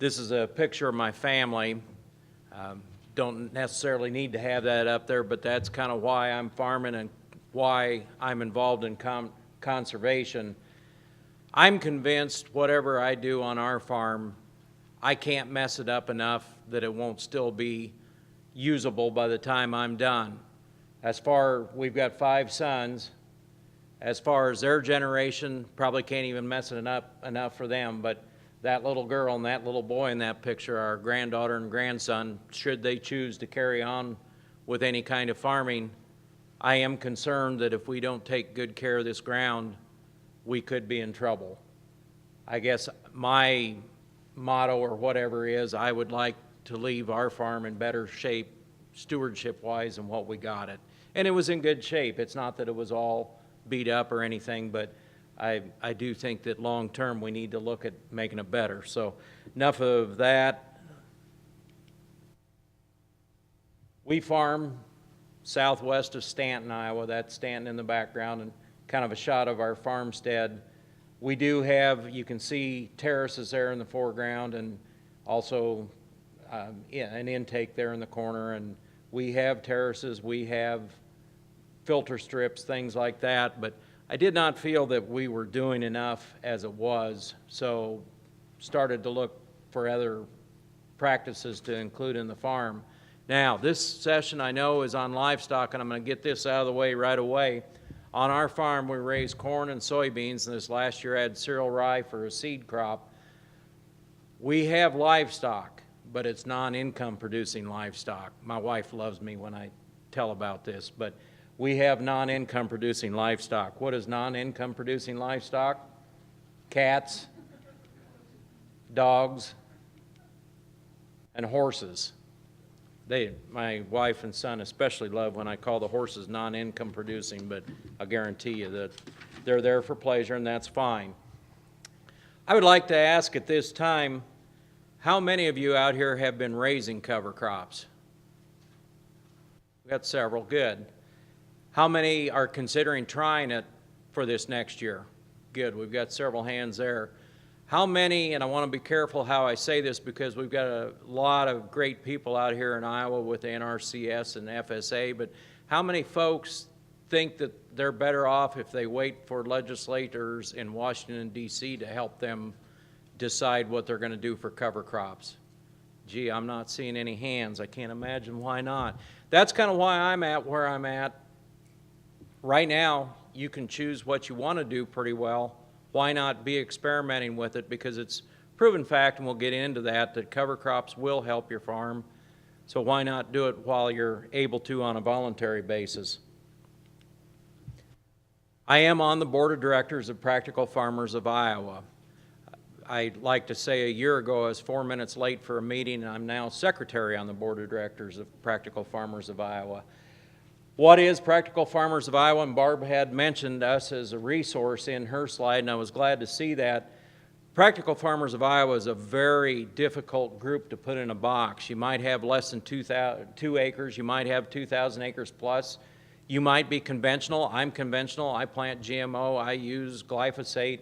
This is a picture of my family. Don't necessarily need to have that up there, but that's kind of why I'm farming and why I'm involved in conservation. I'm convinced whatever I do on our farm, I can't mess it up enough that it won't still be usable by the time I'm done. We've got 5 sons. As far as their generation, probably can't even mess it up enough for them, but that little girl and that little boy in that picture, our granddaughter and grandson, should they choose to carry on with any kind of farming, I am concerned that if we don't take good care of this ground, we could be in trouble. I guess my motto or whatever is, I would like to leave our farm in better shape, stewardship-wise, than what we got it. And it was in good shape. It's not that it was all beat up or anything, but I do think that long-term we need to look at making it better. So enough of that. We farm southwest of Stanton, Iowa. That's Stanton in the background and kind of a shot of our farmstead. We do have, you can see terraces there in the foreground and also an intake there in the corner. And we have terraces, we have filter strips, things like that, but I did not feel that we were doing enough as it was, so started to look for other practices to include in the farm. Now, this session I know is on livestock, and I'm going to get this out of the way right away. On our farm, we raise corn and soybeans, and this last year I had cereal rye for a seed crop. We have livestock, but it's non-income producing livestock. My wife loves me when I tell about this, but we have non-income producing livestock. What is non-income producing livestock? Cats, dogs, and horses. My wife and son especially love when I call the horses non-income producing, but I guarantee you that they're there for pleasure, and that's fine. I would like to ask at this time, how many of you out here have been raising cover crops? We've got several. Good. How many are considering trying it for this next year? Good, we've got several hands there. How many, and I want to be careful how I say this because we've got a lot of great people out here in Iowa with the NRCS and FSA, but how many folks think that they're better off if they wait for legislators in Washington, D.C. to help them decide what they're going to do for cover crops? Gee, I'm not seeing any hands. I can't imagine why not. That's kind of why I'm at where I'm at. Right now, you can choose what you want to do pretty well. Why not be experimenting with it? Because it's proven fact, and we'll get into that cover crops will help your farm. So why not do it while you're able to on a voluntary basis? I am on the board of directors of Practical Farmers of Iowa. I'd like to say a year ago I was 4 minutes late for a meeting, and I'm now secretary on the board of directors of Practical Farmers of Iowa. What is Practical Farmers of Iowa? And Barb had mentioned us as a resource in her slide, and I was glad to see that. Practical Farmers of Iowa is a very difficult group to put in a box. You might have less than 2 acres. You might have 2,000 acres plus. You might be conventional. I'm conventional. I plant GMO. I use glyphosate.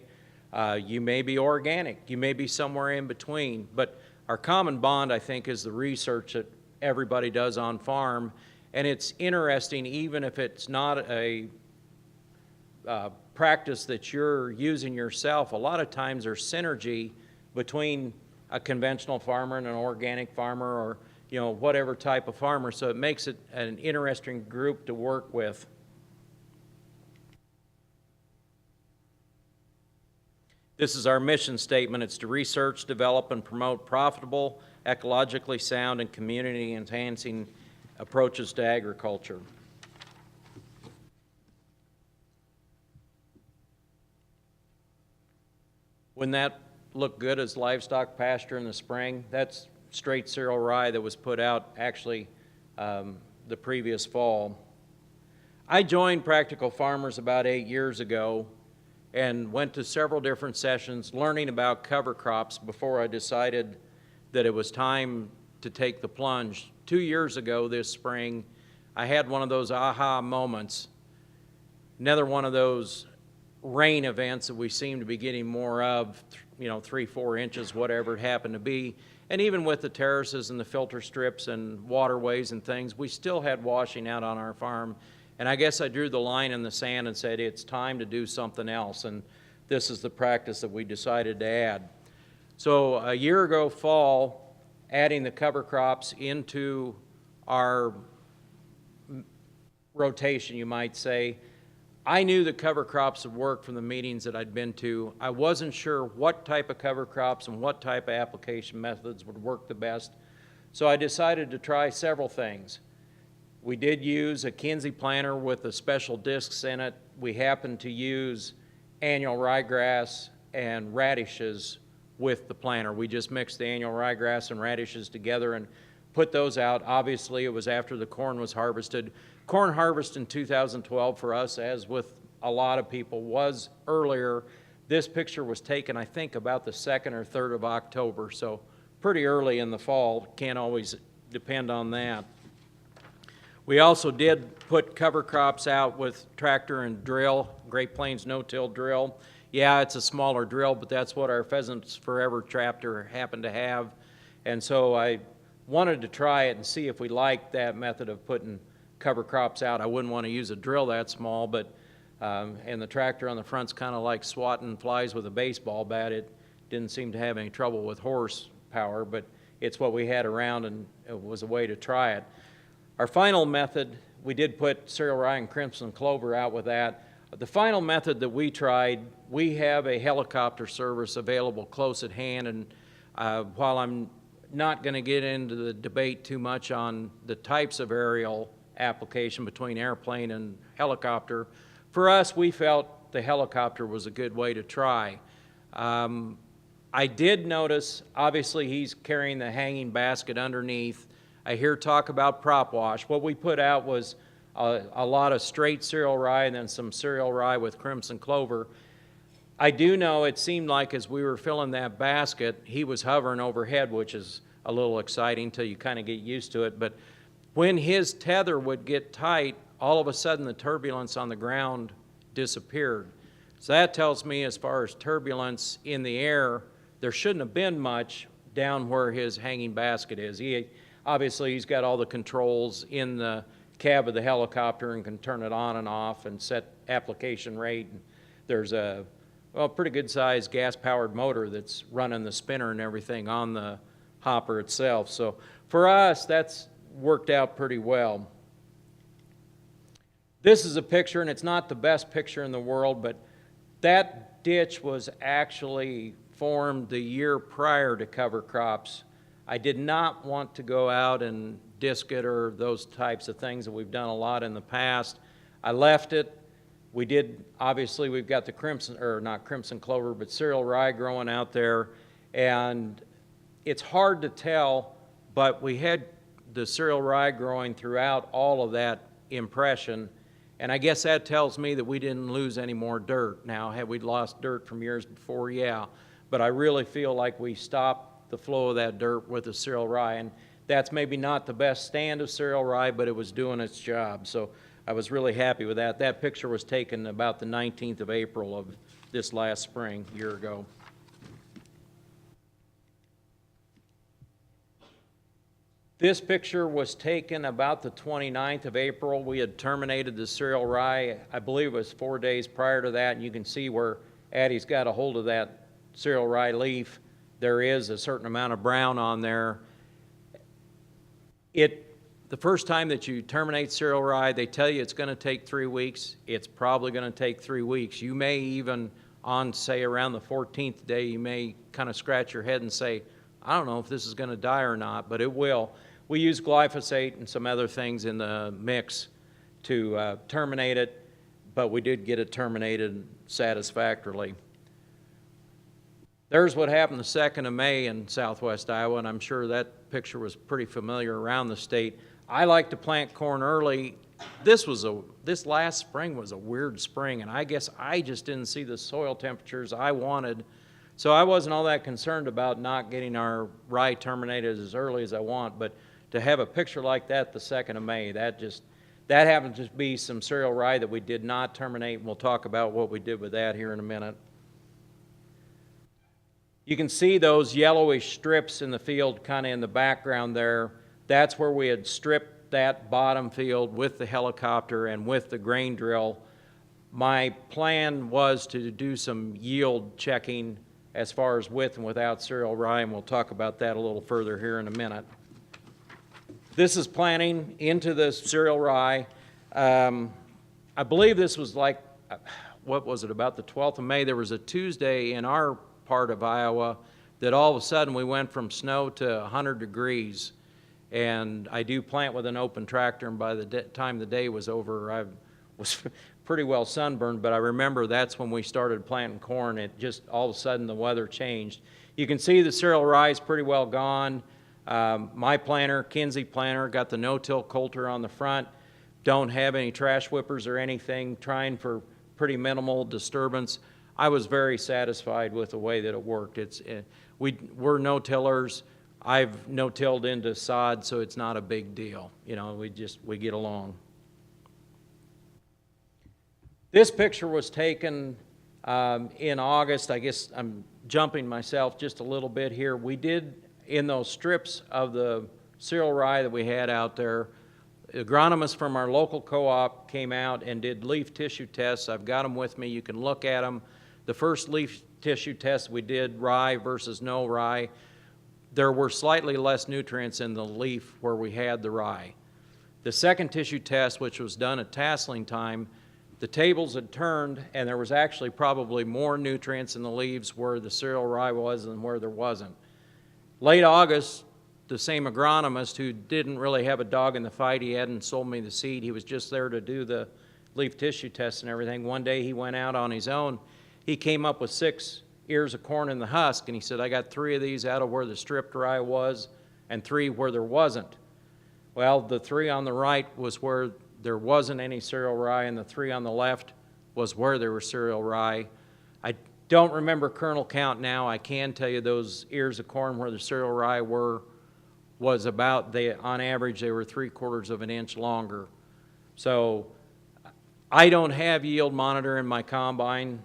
You may be organic. You may be somewhere in between. But our common bond, I think, is the research that everybody does on farm. And it's interesting, even if it's not a practice that you're using yourself, a lot of times there's synergy between a conventional farmer and an organic farmer, or whatever type of farmer, so it makes it an interesting group to work with. This is our mission statement. It's to research, develop, and promote profitable, ecologically sound, and community-enhancing approaches to agriculture. Wouldn't that look good as livestock pasture in the spring? That's straight cereal rye that was put out actually the previous fall. I joined Practical Farmers about 8 years ago and went to several different sessions learning about cover crops before I decided that it was time to take the plunge. 2 years ago this spring, I had one of those aha moments, another one of those rain events that we seem to be getting more of 3, 4 inches, whatever it happened to be. And even with the terraces and the filter strips and waterways and things, we still had washing out on our farm. And I guess I drew the line in the sand and said, it's time to do something else. And this is the practice that we decided to add. So a year ago fall, adding the cover crops into our rotation, you might say, I knew that cover crops would work from the meetings that I'd been to. I wasn't sure what type of cover crops and what type of application methods would work the best. So I decided to try several things. We did use a Kinsey planter with the special discs in it. We happened to use annual ryegrass and radishes with the planter. We just mixed the annual ryegrass and radishes together and put those out. Obviously, it was after the corn was harvested. Corn harvest in 2012 for us, as with a lot of people, was earlier. This picture was taken, I think, about the 2nd or 3rd of October, so pretty early in the fall. Can't always depend on that. We also did put cover crops out with tractor and drill, Great Plains no-till drill. Yeah, it's a smaller drill, but that's what our Pheasants Forever tractor happened to have. And so I wanted to try it and see if we liked that method of putting cover crops out. I wouldn't want to use a drill that small, but and the tractor on the front's kind of like swatting flies with a baseball bat. It didn't seem to have any trouble with horsepower, but it's what we had around, and it was a way to try it. Our final method, we did put cereal rye and crimson clover out with that. The final method that we tried, we have a helicopter service available close at hand, and while I'm not going to get into the debate too much on the types of aerial application between airplane and helicopter, for us, we felt the helicopter was a good way to try. I did notice, obviously, he's carrying the hanging basket underneath. I hear talk about prop wash. What we put out was a lot of straight cereal rye and then some cereal rye with crimson clover. I do know it seemed like as we were filling that basket, he was hovering overhead, which is a little exciting until you kind of get used to it. But when his tether would get tight, all of a sudden the turbulence on the ground disappeared. So that tells me, as far as turbulence in the air, there shouldn't have been much down where his hanging basket is. Obviously, he's got all the controls in the cab of the helicopter and can turn it on and off and set application rate. There's a pretty good sized gas-powered motor that's running the spinner and everything on the hopper itself. So for us, that's worked out pretty well. This is a picture, and it's not the best picture in the world, but that ditch was actually formed the year prior to cover crops. I did not want to go out and disc it or those types of things that we've done a lot in the past. I left it. We did, obviously, we've got the crimson, or not crimson clover, but cereal rye growing out there, and it's hard to tell, but we had the cereal rye growing throughout all of that impression, and I guess that tells me that we didn't lose any more dirt. Now, had we lost dirt from years before? Yeah, but I really feel like we stopped the flow of that dirt with the cereal rye, and that's maybe not the best stand of cereal rye, but it was doing its job, so I was really happy with that. That picture was taken about the 19th of April of this last spring, a year ago. This picture was taken about the 29th of April. We had terminated the cereal rye, I believe it was 4 days prior to that, and you can see where Addie's got a hold of that cereal rye leaf. There is a certain amount of brown on there. The first time that you terminate cereal rye, they tell you it's going to take 3 weeks. It's probably going to take 3 weeks. You may even, on, say, around the 14th day, you may kind of scratch your head and say, I don't know if this is going to die or not, but it will. We use glyphosate and some other things in the mix to terminate it, but we did get it terminated satisfactorily. There's what happened the 2nd of May in southwest Iowa, and I'm sure that picture was pretty familiar around the state. I like to plant corn early. This last spring was a weird spring, and I guess I just didn't see the soil temperatures I wanted. So I wasn't all that concerned about not getting our rye terminated as early as I want, but to have a picture like that the 2nd of May, that happened to be some cereal rye that we did not terminate, and we'll talk about what we did with that here in a minute. You can see those yellowish strips in the field kind of in the background there. That's where we had stripped that bottom field with the helicopter and with the grain drill. My plan was to do some yield checking as far as with and without cereal rye, and we'll talk about that a little further here in a minute. This is planting into the cereal rye. I believe this was like, what was it, about the 12th of May? There was a Tuesday in our part of Iowa that all of a sudden we went from snow to 100 degrees. And I do plant with an open tractor, and by the time the day was over, I was pretty well sunburned, but I remember that's when we started planting corn. It just, all of a sudden, the weather changed. You can see the cereal rye is pretty well gone. My planter, Kinsey planter, got the no-till coulter on the front. Don't have any trash whippers or anything, trying for pretty minimal disturbance. I was very satisfied with the way that it worked. We're no-tillers. I've no-tilled into sod, so it's not a big deal. You know, we get along. This picture was taken in August. I guess I'm jumping myself just a little bit here. We did, in those strips of the cereal rye that we had out there, agronomists from our local co-op came out and did leaf tissue tests. I've got them with me. You can look at them. The first leaf tissue test we did, rye versus no rye, there were slightly less nutrients in the leaf where we had the rye. The second tissue test, which was done at tasseling time, the tables had turned, and there was actually probably more nutrients in the leaves where the cereal rye was than where there wasn't. Late August, the same agronomist who didn't really have a dog in the fight, he hadn't sold me the seed, he was just there to do the leaf tissue test and everything. One day he went out on his own. He came up with 6 ears of corn in the husk, and he said, I got 3 of these out of where the stripped rye was and 3 where there wasn't. Well, the 3 on the right was where there wasn't any cereal rye, and the 3 on the left was where there was cereal rye. I don't remember kernel count now. I can tell you those ears of corn where the cereal rye was about, on average, they were 3/4 of an inch longer. So I don't have yield monitor in my combine.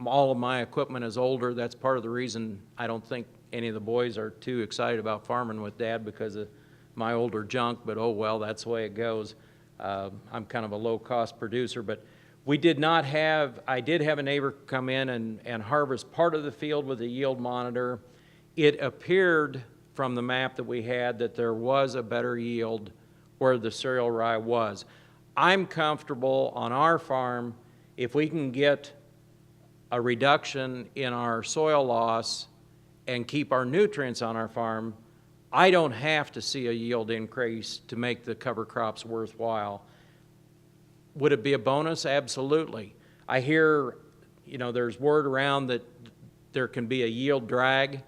All of my equipment is older. That's part of the reason I don't think any of the boys are too excited about farming with Dad, because of my older junk, but oh well, that's the way it goes. I'm kind of a low-cost producer, but I did have a neighbor come in and harvest part of the field with a yield monitor. It appeared from the map that we had that there was a better yield where the cereal rye was. I'm comfortable on our farm if we can get a reduction in our soil loss and keep our nutrients on our farm. I don't have to see a yield increase to make the cover crops worthwhile. Would it be a bonus? Absolutely. I hear, there's word around that there can be a yield drag.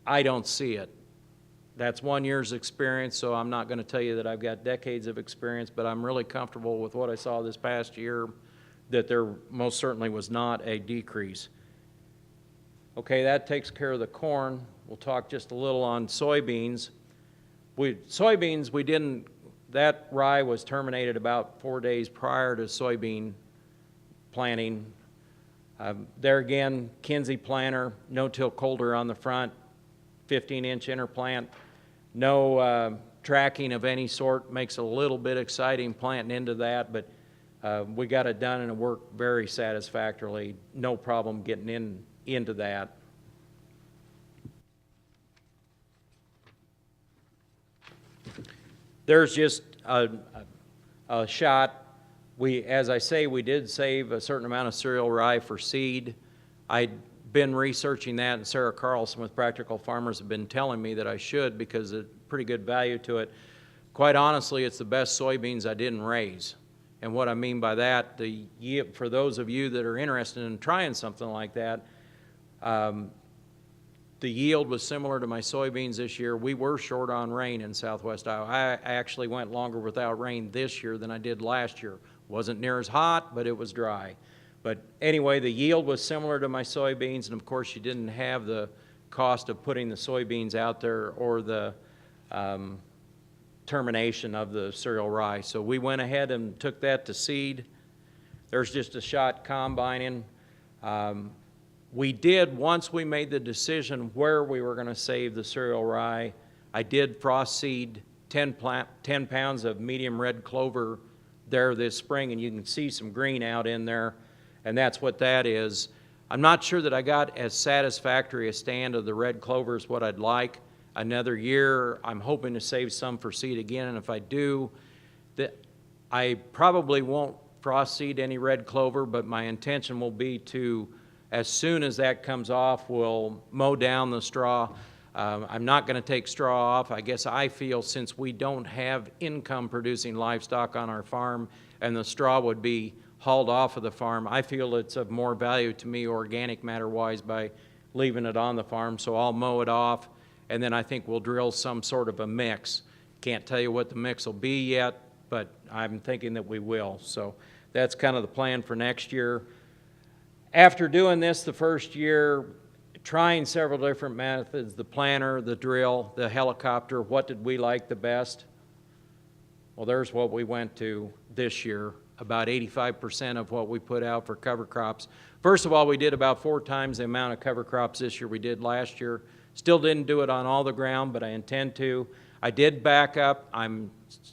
I don't see it. That's 1 year's experience, so I'm not going to tell you that I've got decades of experience, but I'm really comfortable with what I saw this past year, that there most certainly was not a decrease. Okay, that takes care of the corn. We'll talk just a little on soybeans. That rye was terminated about 4 days prior to soybean planting. There again, Kinsey planter, no-till coulter on the front, 15-inch interplant. No tracking of any sort. Makes it a little bit exciting planting into that, but we got it done and it worked very satisfactorily. No problem getting into that. There's just a shot. As I say, we did save a certain amount of cereal rye for seed. I'd been researching that, and Sarah Carlson with Practical Farmers have been telling me that I should, because it's pretty good value to it. Quite honestly, it's the best soybeans I didn't raise. And what I mean by that, for those of you that are interested in trying something like that, the yield was similar to my soybeans this year. We were short on rain in southwest Iowa. I actually went longer without rain this year than I did last year. Wasn't near as hot, but it was dry. But anyway, the yield was similar to my soybeans, and of course you didn't have the cost of putting the soybeans out there or the termination of the cereal rye. So we went ahead and took that to seed. There's just a shot combining. We did, once we made the decision where we were going to save the cereal rye, I did frost seed 10 pounds of medium red clover there this spring, and you can see some green out in there, and that's what that is. I'm not sure that I got as satisfactory a stand of the red clover as what I'd like. Another year, I'm hoping to save some for seed again, and if I do, I probably won't frost seed any red clover, but my intention will be to, as soon as that comes off, we'll mow down the straw. I'm not going to take straw off. I guess I feel since we don't have income producing livestock on our farm and the straw would be hauled off of the farm, I feel it's of more value to me organic matter wise by leaving it on the farm. So I'll mow it off, and then I think we'll drill some sort of a mix. Can't tell you what the mix will be yet, but I'm thinking that we will. So that's kind of the plan for next year. After doing this the first year, trying several different methods, the planter, the drill, the helicopter, what did we like the best? Well, there's what we went to this year, about 85% of what we put out for cover crops. First of all, we did about 4 times the amount of cover crops this year we did last year. Still didn't do it on all the ground, but I intend to. I did back up. I'm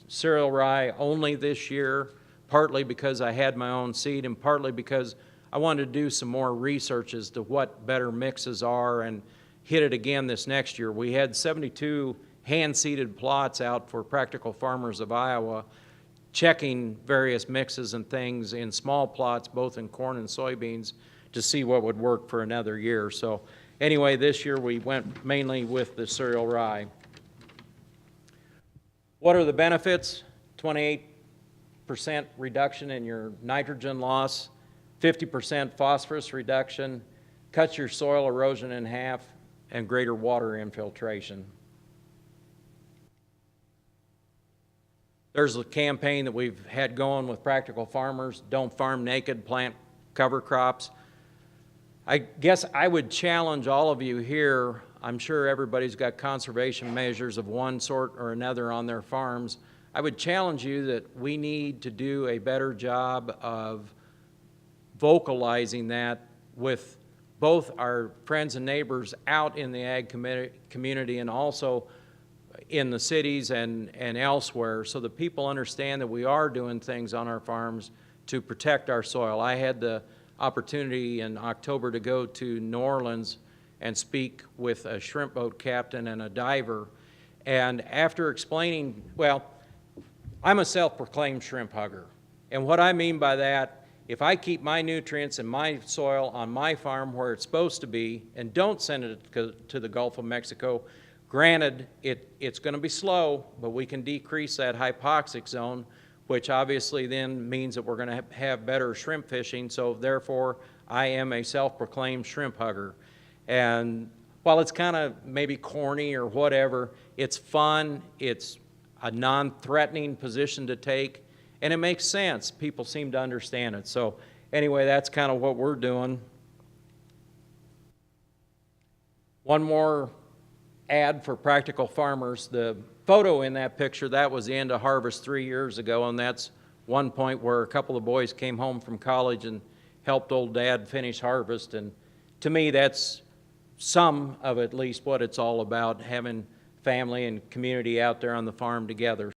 cereal rye only this year, partly because I had my own seed and partly because I wanted to do some more research as to what better mixes are and hit it again this next year. We had 72 hand-seeded plots out for Practical Farmers of Iowa, checking various mixes and things in small plots, both in corn and soybeans, to see what would work for another year. So anyway, this year we went mainly with the cereal rye. What are the benefits? 28% reduction in your nitrogen loss, 50% phosphorus reduction, cuts your soil erosion in half, and greater water infiltration. There's a campaign that we've had going with Practical Farmers, Don't Farm Naked, Plant Cover Crops. I guess I would challenge all of you here. I'm sure everybody's got conservation measures of one sort or another on their farms. I would challenge you that we need to do a better job of vocalizing that with both our friends and neighbors out in the ag community and also in the cities and elsewhere, so that people understand that we are doing things on our farms to protect our soil. I had the opportunity in October to go to New Orleans and speak with a shrimp boat captain and a diver, and after explaining, well, I'm a self-proclaimed shrimp hugger, and what I mean by that, if I keep my nutrients and my soil on my farm where it's supposed to be and don't send it to the Gulf of Mexico, granted, it's going to be slow, but we can decrease that hypoxic zone, which obviously then means that we're going to have better shrimp fishing. So therefore, I am a self-proclaimed shrimp hugger. And while it's kind of maybe corny or whatever, it's fun, it's a non-threatening position to take, and it makes sense. People seem to understand it. So anyway, that's kind of what we're doing. One more ad for Practical Farmers. The photo in that picture, that was the end of harvest 3 years ago, and that's one point where a couple of boys came home from college and helped old Dad finish harvest. And to me, that's some of at least what it's all about, having family and community out there on the farm together.